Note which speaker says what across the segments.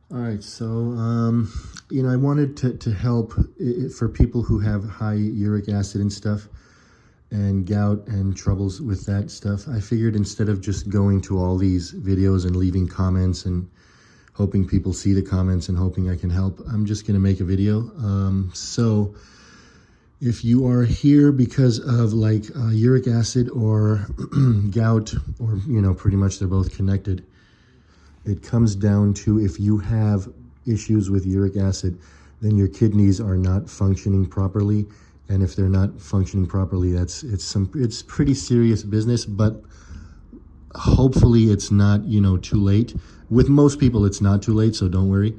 Speaker 1: All right, so I wanted to help for people who have high uric acid and stuff, and gout and troubles with that stuff. I figured instead of just going to all these videos and leaving comments and hoping people see the comments and hoping I can help, I'm just gonna make a video. So if you are here because of like uric acid or gout, or pretty much they're both connected. It comes down to, if you have issues with uric acid, then your kidneys are not functioning properly. And if they're not functioning properly, it's pretty serious business, but hopefully it's not, too late. With most people, it's not too late, so don't worry.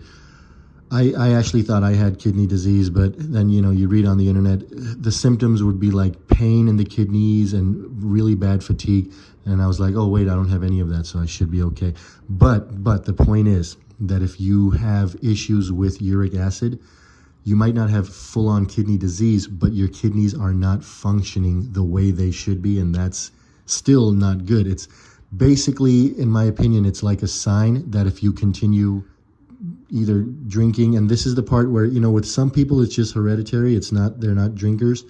Speaker 1: I actually thought I had kidney disease, but then, you read on the internet, the symptoms would be like pain in the kidneys and really bad fatigue. And I was like, oh, wait, I don't have any of that, so I should be okay. But the point is that if you have issues with uric acid, you might not have full-on kidney disease, but your kidneys are not functioning the way they should be, and that's still not good. It's basically, in my opinion, it's like a sign that if you continue either drinking, and this is the part where, with some people it's just hereditary, they're not drinkers,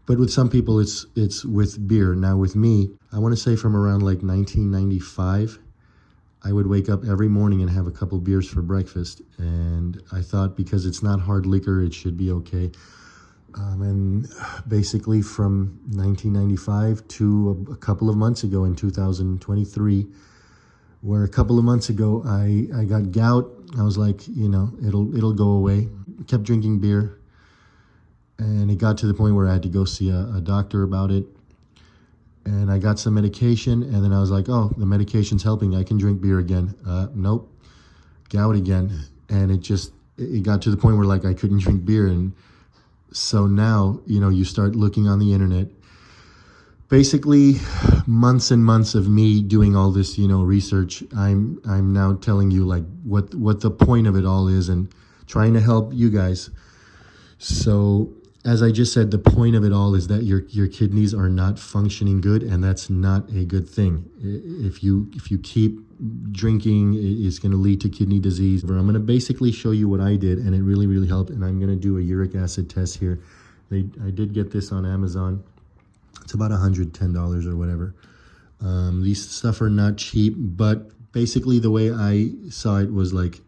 Speaker 1: but with some people it's with beer. Now with me, I want to say from around like 1995, I would wake up every morning and have a couple beers for breakfast, and I thought because it's not hard liquor, it should be okay. And basically from 1995 to a couple of months ago in 2023, where a couple of months ago I got gout. I was like, it'll go away. Kept drinking beer, and it got to the point where I had to go see a doctor about it. And I got some medication, and then I was like, oh, the medication's helping. I can drink beer again. Nope, gout again. And it got to the point where like I couldn't drink beer. And so now, you start looking on the internet. Basically, months and months of me doing all this, research. I'm now telling you like what the point of it all is, and trying to help you guys. So, as I just said, the point of it all is that your kidneys are not functioning good, and that's not a good thing. If you keep drinking, it's going to lead to kidney disease. I'm going to basically show you what I did, and it really, really helped. And I'm going to do a uric acid test here. I did get this on Amazon. It's about $110 or whatever. These stuff are not cheap, but basically the way I saw it was like,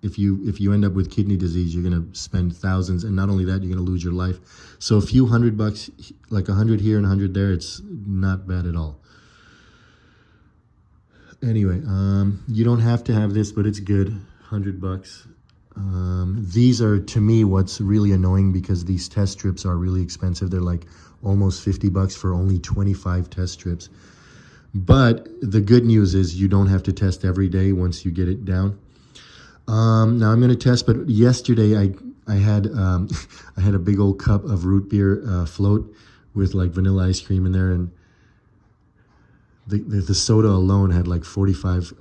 Speaker 1: if you end up with kidney disease, you're gonna spend thousands, and not only that, you're gonna lose your life. So a few $100, like $100 here and $100 there, it's not bad at all. Anyway, you don't have to have this, but it's good. $100. These are, to me, what's really annoying, because these test strips are really expensive. They're like almost $50 for only 25 test strips. But the good news is you don't have to test every day once you get it down. Now I'm going to test, but yesterday I had I had a big old cup of root beer float with like vanilla ice cream in there, and the soda alone had like 45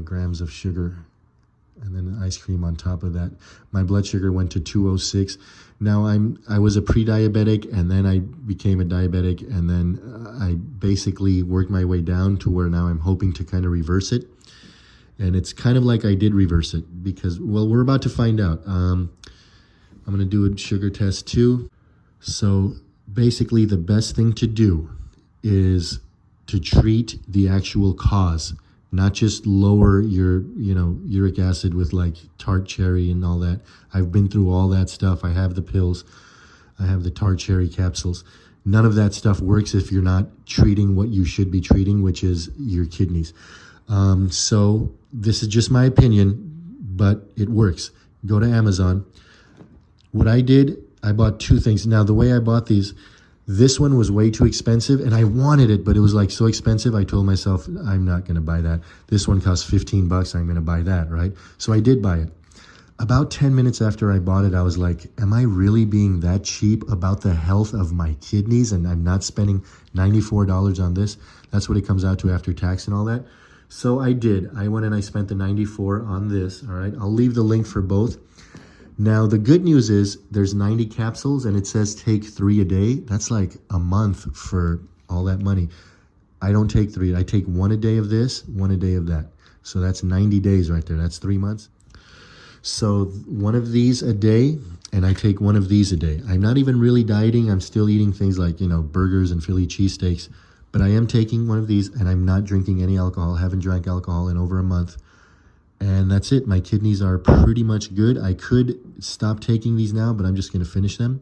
Speaker 1: grams of sugar, and then ice cream on top of that. My blood sugar went to 206. Now I was a pre-diabetic, and then I became a diabetic, and then I basically worked my way down to where now I'm hoping to kind of reverse it. And it's kind of like I did reverse it, because, well, we're about to find out. I'm going to do a sugar test too. So basically the best thing to do is to treat the actual cause, not just lower your, uric acid with like tart cherry and all that. I've been through all that stuff. I have the pills. I have the tart cherry capsules. None of that stuff works if you're not treating what you should be treating, which is your kidneys. So this is just my opinion, but it works. Go to Amazon. What I did, I bought two things. Now, the way I bought these, this one was way too expensive, and I wanted it, but it was like so expensive. I told myself, I'm not going to buy that. This one costs $15. I'm going to buy that, right? So I did buy it. About 10 minutes after I bought it, I was like, am I really being that cheap about the health of my kidneys, and I'm not spending $94 on this? That's what it comes out to after tax and all that. So I did. I went and I spent the $94 on this, all right? I'll leave the link for both. Now, the good news is there's 90 capsules, and it says take 3 a day. That's like a month for all that money. I don't take 3. I take 1 a day of this, 1 a day of that. So that's 90 days right there. That's 3 months. So one of these a day, and I take one of these a day. I'm not even really dieting. I'm still eating things like, burgers and Philly cheesesteaks. But I am taking one of these, and I'm not drinking any alcohol. I haven't drank alcohol in over a month. And that's it. My kidneys are pretty much good. I could stop taking these now, but I'm just going to finish them.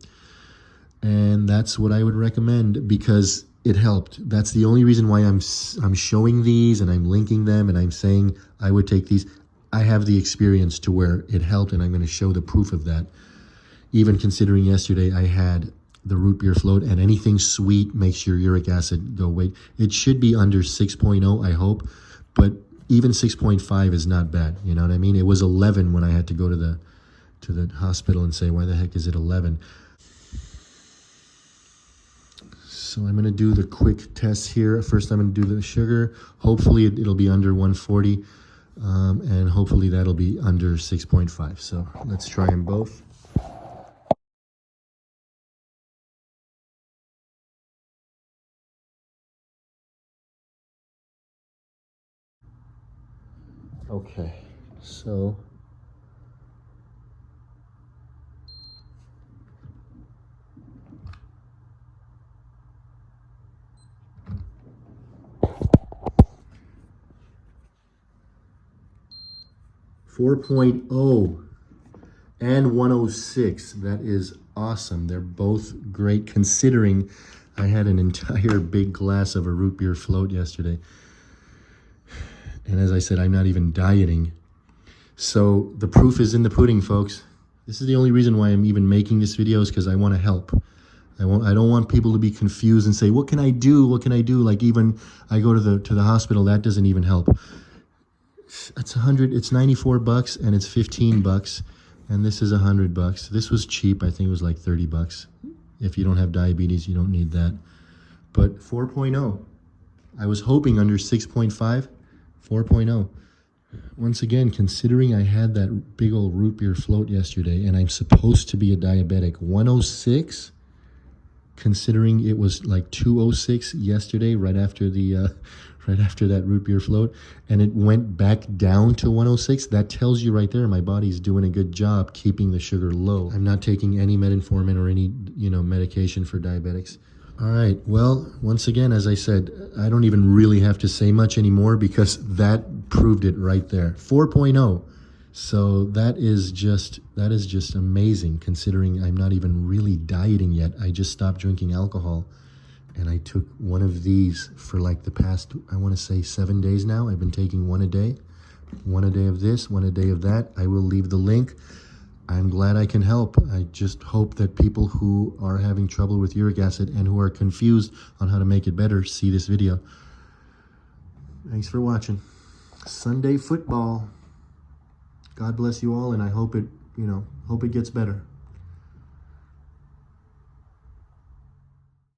Speaker 1: And that's what I would recommend because it helped. That's the only reason why I'm showing these and I'm linking them and I'm saying I would take these. I have the experience to where it helped, and I'm going to show the proof of that. Even considering yesterday I had the root beer float, and anything sweet makes your uric acid go way. It should be under 6.0, I hope, but even 6.5 is not bad. You know what I mean? It was 11 when I had to go to the hospital and say, why the heck is it 11? So I'm going to do the quick test here. First, I'm going to do the sugar. Hopefully, it'll be under 140, and hopefully that'll be under 6.5. So let's try them both. Okay, so .0 and 106. That is awesome. They're both great considering I had an entire big glass of a root beer float yesterday. And as I said, I'm not even dieting. So the proof is in the pudding, folks. This is the only reason why I'm even making this video, is because I want to help. I don't want people to be confused and say, what can I do? What can I do? Like, even I go to the hospital, that doesn't even help. It's $94 and it's $15, and this is $100. This was cheap. I think it was like $30. If you don't have diabetes, you don't need that. But 4.0. I was hoping under 6.5, 4.0. Once again, considering I had that big old root beer float yesterday and I'm supposed to be a diabetic, 106, considering it was like 206 yesterday right after that root beer float, and it went back down to 106, that tells you right there my body's doing a good job keeping the sugar low. I'm not taking any metformin or any medication for diabetics. All right, well, once again, as I said, I don't even really have to say much anymore because that proved it right there. 4.0. So that is just amazing, considering I'm not even really dieting yet. I just stopped drinking alcohol, and I took one of these for like the past, I want to say 7 days now. I've been taking one a day of this, one a day of that. I will leave the link. I'm glad I can help. I just hope that people who are having trouble with uric acid and who are confused on how to make it better see this video. Thanks for watching. Sunday football. God bless you all, and I hope it gets better.